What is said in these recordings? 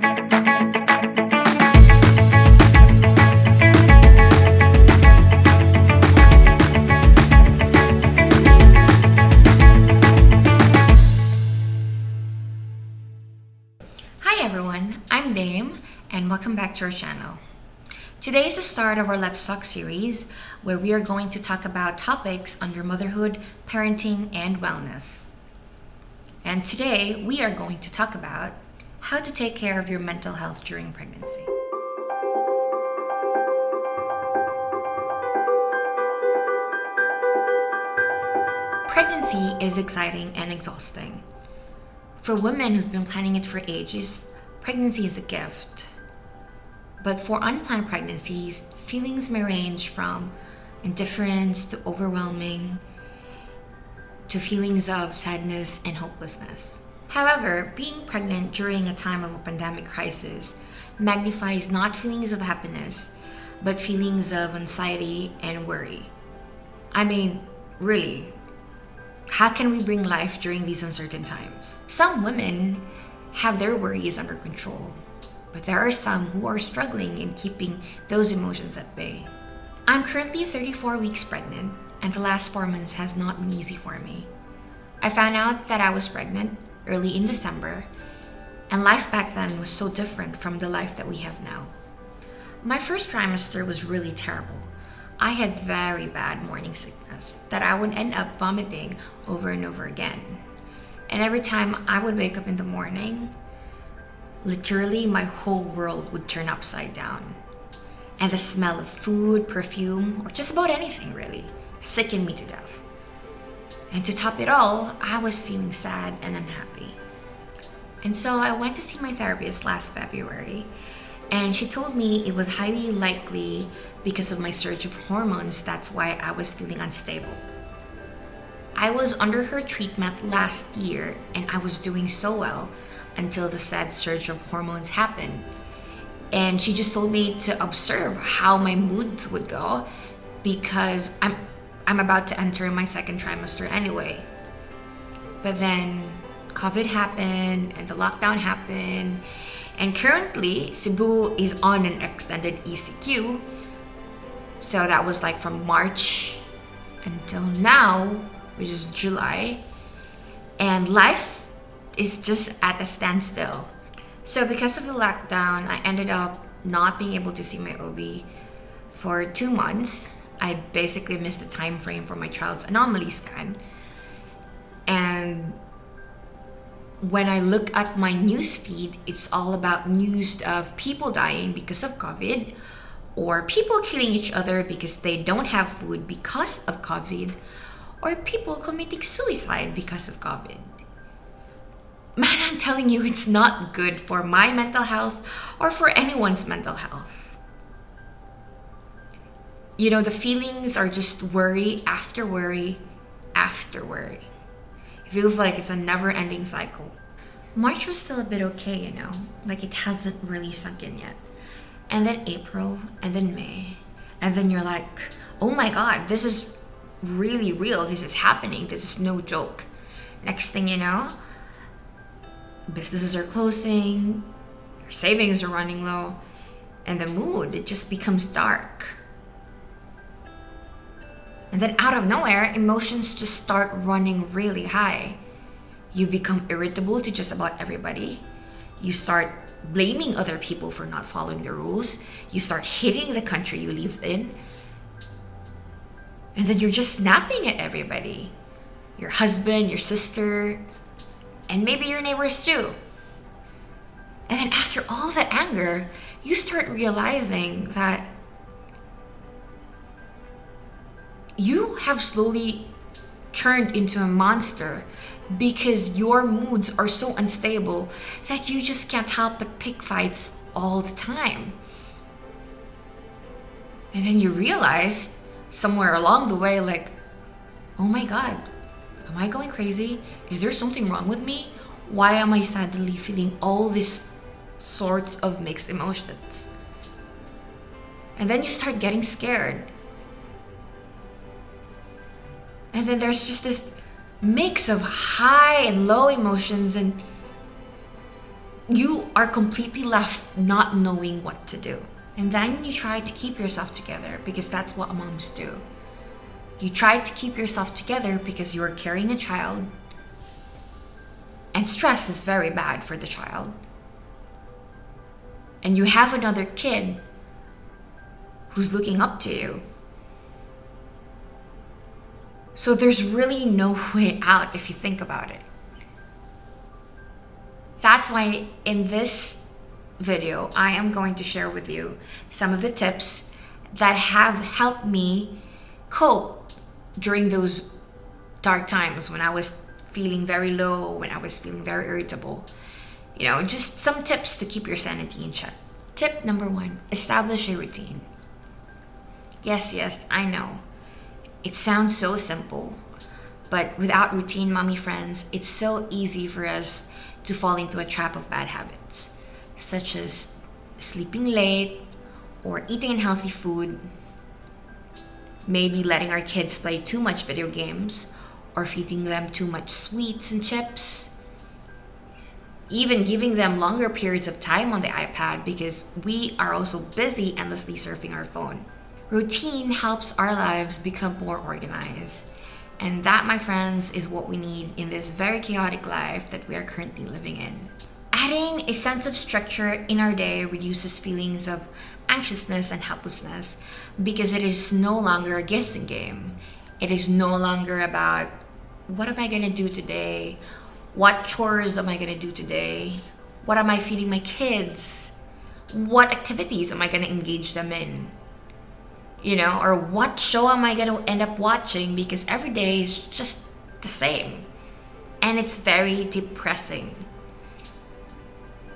Hi everyone, I'm Dame and welcome back to our channel. Today is the start of our Let's Talk series where we are going to talk about topics under motherhood, parenting, and wellness. And today we are going to talk about how to take care of your mental health during pregnancy. Pregnancy is exciting and exhausting. For women who've been planning it for ages, pregnancy is a gift. But for unplanned pregnancies, feelings may range from indifference to overwhelming to feelings of sadness and hopelessness. However, being pregnant during a time of a pandemic crisis magnifies not feelings of happiness, but feelings of anxiety and worry. I mean, really, how can we bring life during these uncertain times? Some women have their worries under control, but there are some who are struggling in keeping those emotions at bay. I'm currently 34 weeks pregnant, and the last 4 months has not been easy for me. I found out that I was pregnant early in December, and life back then was so different from the life that we have now. My first trimester was really terrible. I had very bad morning sickness that I would end up vomiting over and over again. And every time I would wake up in the morning, literally my whole world would turn upside down. And the smell of food, perfume, or just about anything really, sickened me to death. And to top it all, I was feeling sad and unhappy. And so I went to see my therapist last February, and she told me it was highly likely because of my surge of hormones, that's why I was feeling unstable. I was under her treatment last year and I was doing so well until the said surge of hormones happened. And she just told me to observe how my moods would go because I'm about to enter my second trimester anyway. But then COVID happened and the lockdown happened. And currently, Cebu is on an extended ECQ. So that was like from March until now, which is July. And life is just at a standstill. So because of the lockdown, I ended up not being able to see my OB for 2 months. I basically missed the time frame for my child's anomaly scan. And when I look at my news feed, it's all about news of people dying because of COVID, or people killing each other because they don't have food because of COVID, or people committing suicide because of COVID. Man, I'm telling you, it's not good for my mental health or for anyone's mental health. You know, the feelings are just worry after worry after worry. It feels like it's a never-ending cycle. March was still a bit okay, you know, like it hasn't really sunk in yet. And then April, and then May, and then you're like, oh my God, this is really real. This is happening. This is no joke. Next thing you know, businesses are closing, your savings are running low, and the mood, it just becomes dark. And then out of nowhere, emotions just start running really high. You become irritable to just about everybody. You start blaming other people for not following the rules. You start hating the country you live in. And then you're just snapping at everybody. Your husband, your sister, and maybe your neighbors too. And then after all that anger, you start realizing that you have slowly turned into a monster because your moods are so unstable that you just can't help but pick fights all the time. And then you realize somewhere along the way, like, oh my God, am I going crazy? Is there something wrong with me? Why am I suddenly feeling all these sorts of mixed emotions? And then you start getting scared. And then there's just this mix of high and low emotions, and you are completely left not knowing what to do. And then you try to keep yourself together because that's what moms do. You try to keep yourself together because you are carrying a child, and stress is very bad for the child. And you have another kid who's looking up to you. So there's really no way out if you think about it. That's why in this video, I am going to share with you some of the tips that have helped me cope during those dark times when I was feeling very low, when I was feeling very irritable. Just some tips to keep your sanity in check. Tip number 1, establish a routine. Yes, I know. It sounds so simple, but without routine, mommy friends, it's so easy for us to fall into a trap of bad habits, such as sleeping late or eating unhealthy food, maybe letting our kids play too much video games or feeding them too much sweets and chips, even giving them longer periods of time on the iPad because we are also busy endlessly surfing our phone. Routine helps our lives become more organized. And that, my friends, is what we need in this very chaotic life that we are currently living in. Adding a sense of structure in our day reduces feelings of anxiousness and helplessness because it is no longer a guessing game. It is no longer about, what am I gonna do today? What chores am I gonna do today? What am I feeding my kids? What activities am I gonna engage them in? Or what show am I going to end up watching, because every day is just the same. And it's very depressing.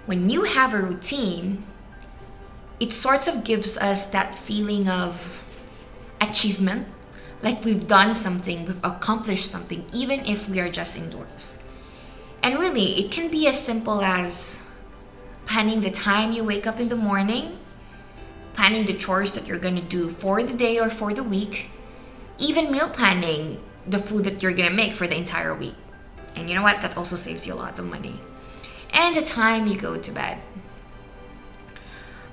When you have a routine, it sort of gives us that feeling of achievement, like we've done something, we've accomplished something, even if we are just indoors. And really, it can be as simple as planning the time you wake up in the morning, planning the chores that you're going to do for the day or for the week, even meal planning the food that you're going to make for the entire week. And you know what? That also saves you a lot of money. And the time you go to bed.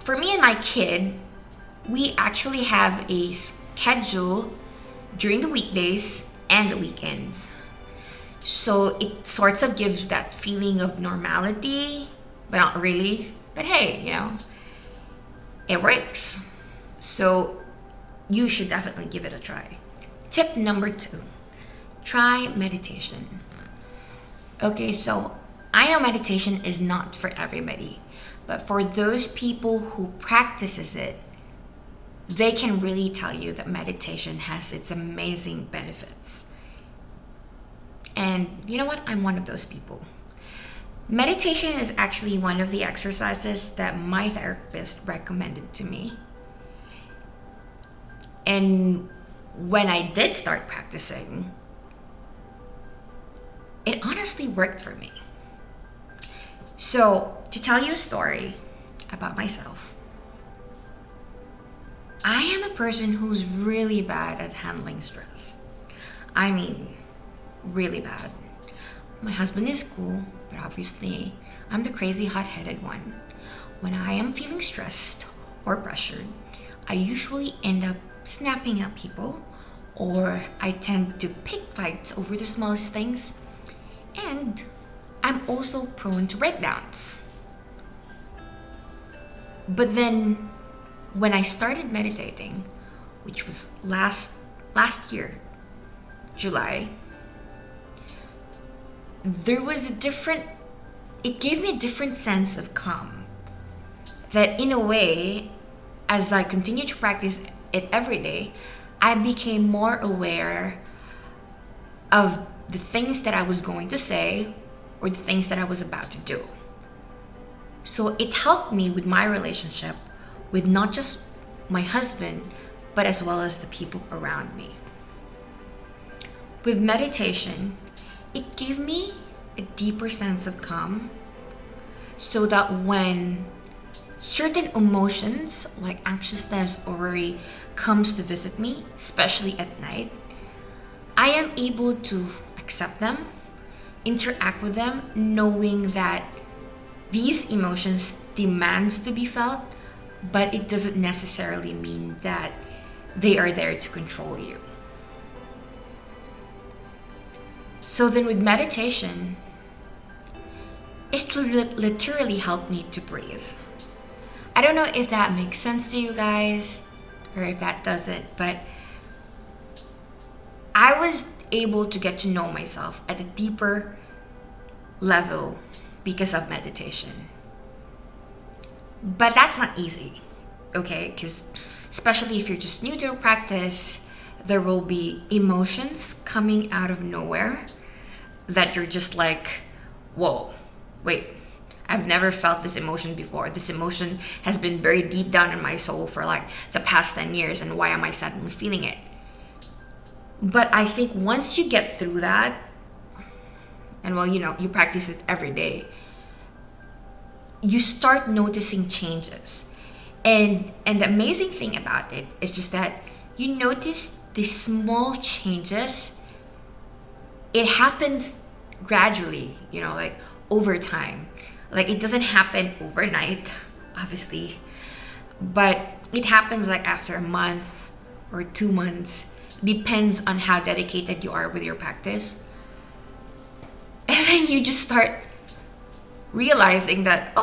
For me and my kid, we actually have a schedule during the weekdays and the weekends. So it sorts of gives that feeling of normality, but not really. But hey, it works. So you should definitely give it a try. Tip number 2, try meditation. Okay, so I know meditation is not for everybody, but for those people who practices it, they can really tell you that meditation has its amazing benefits. And you know what? I'm one of those people. Meditation is actually one of the exercises that my therapist recommended to me. And when I did start practicing, it honestly worked for me. So, to tell you a story about myself, I am a person who's really bad at handling stress. I mean, really bad. My husband is cool, but obviously I'm the crazy hot-headed one. When I am feeling stressed or pressured, I usually end up snapping at people, or I tend to pick fights over the smallest things, and I'm also prone to breakdowns. But then when I started meditating, which was last year, July, it gave me a different sense of calm. That in a way, as I continued to practice it every day, I became more aware of the things that I was going to say or the things that I was about to do. So it helped me with my relationship with not just my husband, but as well as the people around me. With meditation, it gave me a deeper sense of calm, so that when certain emotions like anxiousness or worry comes to visit me, especially at night, I am able to accept them, interact with them, knowing that These emotions demands to be felt, but it doesn't necessarily mean that they are there to control you. So then with meditation, it literally helped me to breathe. I don't know if that makes sense to you guys or if that doesn't, but I was able to get to know myself at a deeper level because of meditation. But that's not easy, okay? Because especially if you're just new to a practice, there will be emotions coming out of nowhere that you're just like, whoa, wait, I've never felt this emotion before. This emotion has been buried deep down in my soul for like the past 10 years, and why am I suddenly feeling it? But I think once you get through that, and well, you practice it every day, you start noticing changes. And the amazing thing about it is just that you notice these small changes. It happens gradually, like over time. Like it doesn't happen overnight, obviously, but it happens like after a month or 2 months. Depends on how dedicated you are with your practice. And then you just start realizing that,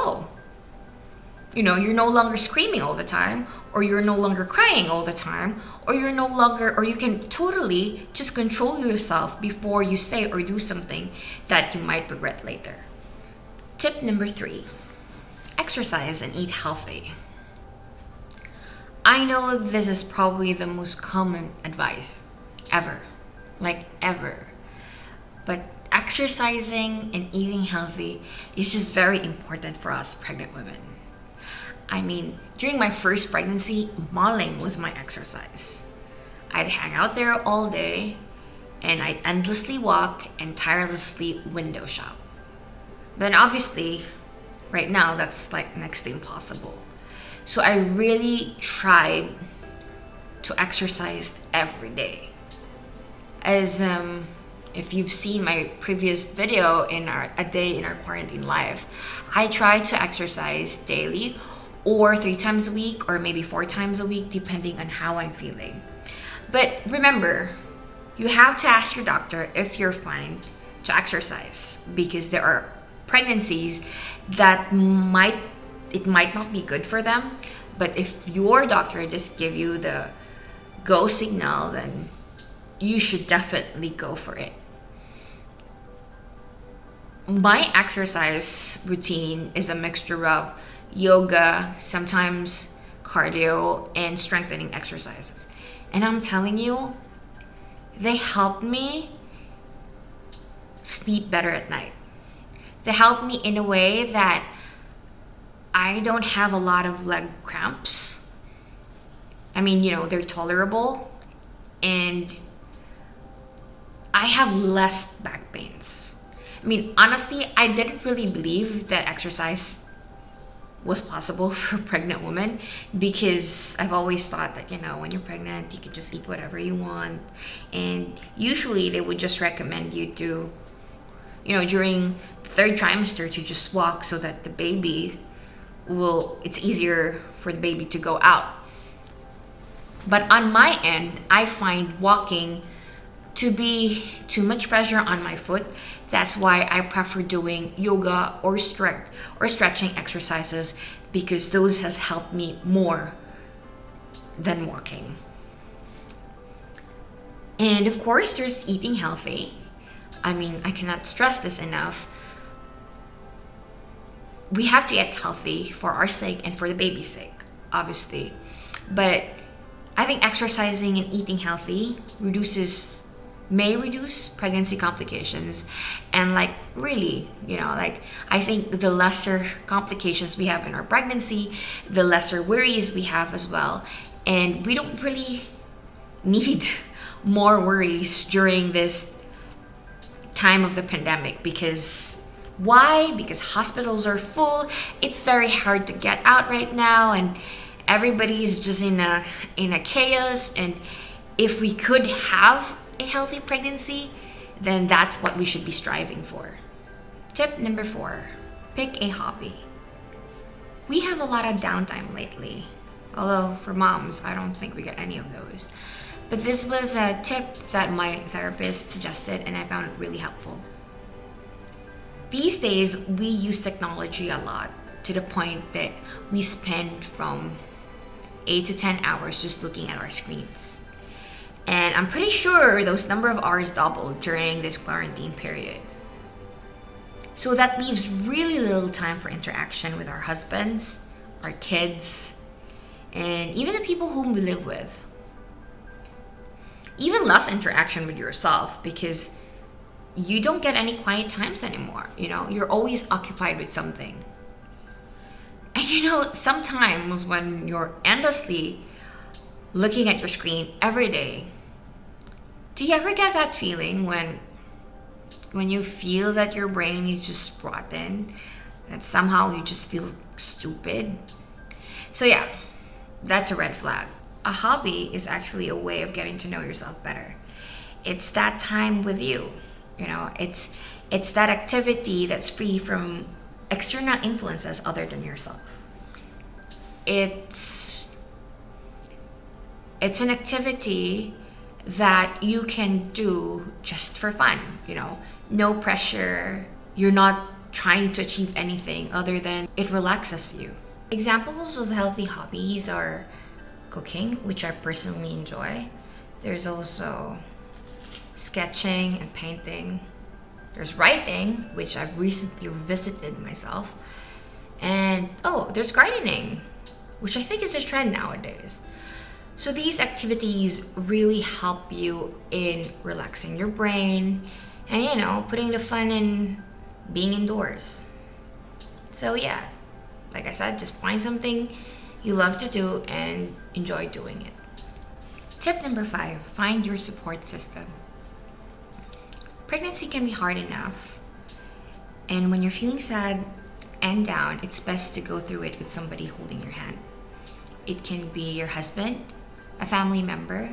you're no longer screaming all the time, or you're no longer crying all the time, or you can totally just control yourself before you say or do something that you might regret later. Tip number 3, exercise and eat healthy. I know this is probably the most common advice ever. But exercising and eating healthy is just very important for us pregnant women. I mean, during my first pregnancy, malling was my exercise. I'd hang out there all day, and I'd endlessly walk and tirelessly window shop. Then obviously, right now, that's like next to impossible. So I really tried to exercise every day. As if you've seen my previous video in A Day in Our Quarantine Life, I try to exercise daily or 3 times a week or maybe 4 times a week depending on how I'm feeling. But remember, you have to ask your doctor if you're fine to exercise, because there are pregnancies that might not be good for them. But if your doctor just give you the go signal, then you should definitely go for it. My exercise routine is a mixture of yoga, sometimes cardio, and strengthening exercises. And I'm telling you, they help me sleep better at night. They help me in a way that I don't have a lot of leg cramps. I mean, they're tolerable, and I have less back pains. I mean, honestly, I didn't really believe that exercise was possible for a pregnant women, because I've always thought that, when you're pregnant, you can just eat whatever you want. And usually they would just recommend you to, during the 3rd trimester to just walk so that the baby it's easier for the baby to go out. But on my end, I find walking to be too much pressure on my foot. That's why I prefer doing yoga or stretching exercises, because those has helped me more than walking. And of course, there's eating healthy. I mean, I cannot stress this enough. We have to eat healthy for our sake and for the baby's sake, obviously. But I think exercising and eating healthy may reduce pregnancy complications. And really, I think the lesser complications we have in our pregnancy, the lesser worries we have as well. And we don't really need more worries during this time of the pandemic. Why? Because hospitals are full. It's very hard to get out right now, and everybody's just in a chaos. And if we could have a healthy pregnancy, then that's what we should be striving for. Tip number 4, Pick a hobby. We have a lot of downtime lately. Although for moms, I don't think we get any of those. But this was a tip that my therapist suggested and I found it really helpful. These days, we use technology a lot to the point that we spend from 8 to 10 hours just looking at our screens. And I'm pretty sure those number of hours doubled during this quarantine period. So that leaves really little time for interaction with our husbands, our kids, and even the people whom we live with. Even less interaction with yourself because you don't get any quiet times anymore. You're always occupied with something. And sometimes when you're endlessly looking at your screen every day, do you ever get that feeling when you feel that your brain is just rotten, that somehow you just feel stupid? So yeah, that's a red flag. A hobby is actually a way of getting to know yourself better. It's that time with you. It's that activity that's free from external influences other than yourself. It's an activity that you can do just for fun. No pressure. You're not trying to achieve anything other than it relaxes you. Examples of healthy hobbies are cooking, which I personally enjoy. There's also sketching and painting. There's writing, which I've recently revisited myself. And there's gardening, which I think is a trend nowadays. So these activities really help you in relaxing your brain and, putting the fun in being indoors. So yeah, like I said, just find something you love to do and enjoy doing it. Tip number 5, find your support system. Pregnancy can be hard enough, and when you're feeling sad and down, it's best to go through it with somebody holding your hand. It can be your husband, a family member,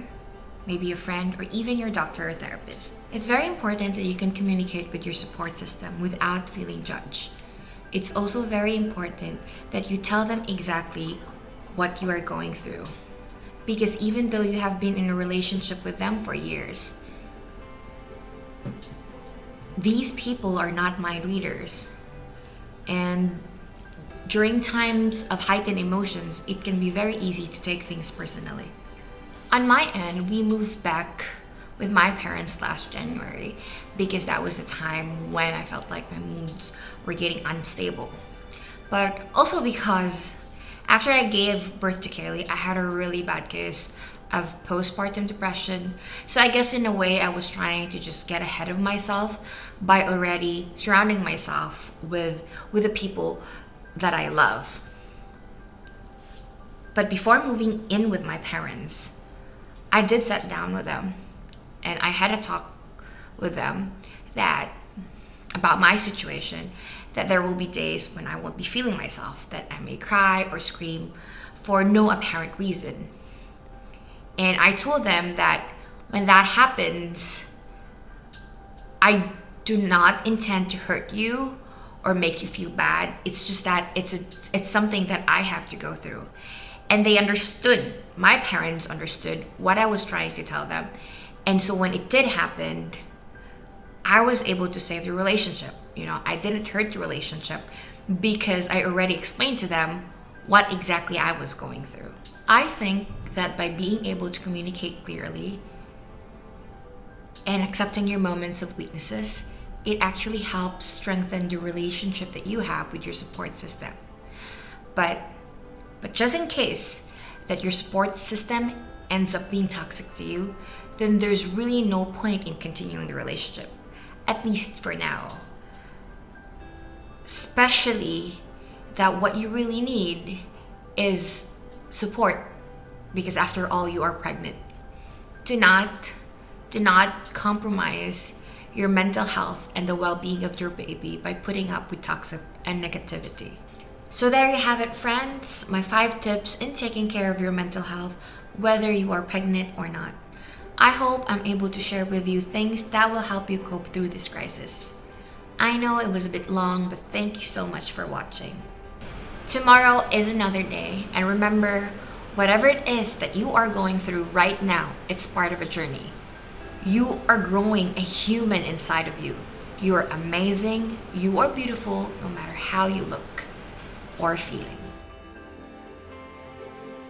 maybe a friend, or even your doctor or therapist. It's very important that you can communicate with your support system without feeling judged. It's also very important that you tell them exactly what you are going through. Because even though you have been in a relationship with them for years, these people are not mind readers. And during times of heightened emotions, it can be very easy to take things personally. On my end, we moved back with my parents last January because that was the time when I felt like my moods were getting unstable. But also because after I gave birth to Kaylee, I had a really bad case of postpartum depression. So I guess in a way I was trying to just get ahead of myself by already surrounding myself with the people that I love. But before moving in with my parents, I did sit down with them and I had a talk with them about my situation, that there will be days when I won't be feeling myself, that I may cry or scream for no apparent reason. And I told them that when that happens, I do not intend to hurt you or make you feel bad. It's just that it's something that I have to go through. And they understood, my parents understood what I was trying to tell them. And so when it did happen, I was able to save the relationship. I didn't hurt the relationship because I already explained to them what exactly I was going through. I think that by being able to communicate clearly and accepting your moments of weaknesses, it actually helps strengthen the relationship that you have with your support system. But just in case that your support system ends up being toxic to you, then there's really no point in continuing the relationship, at least for now. Especially that what you really need is support, because after all, you are pregnant. Do not compromise your mental health and the well-being of your baby by putting up with toxic and negativity. So there you have it, friends, my 5 tips in taking care of your mental health, whether you are pregnant or not. I hope I'm able to share with you things that will help you cope through this crisis. I know it was a bit long, but thank you so much for watching. Tomorrow is another day, and remember, whatever it is that you are going through right now, it's part of a journey. You are growing a human inside of you. You are amazing, you are beautiful, no matter how you look or feeling.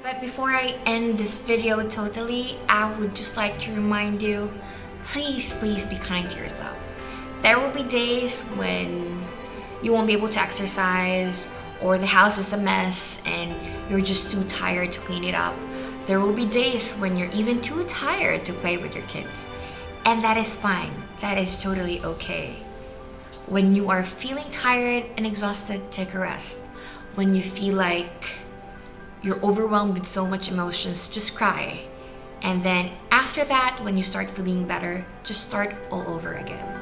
But before I end this video totally, I would just like to remind you, please be kind to yourself. There will be days when you won't be able to exercise, or the house is a mess and you're just too tired to clean it up. There will be days when you're even too tired to play with your kids. And that is fine. That is totally okay. When you are feeling tired and exhausted, take a rest. When you feel like you're overwhelmed with so much emotions, just cry. And then after that, when you start feeling better, just start all over again.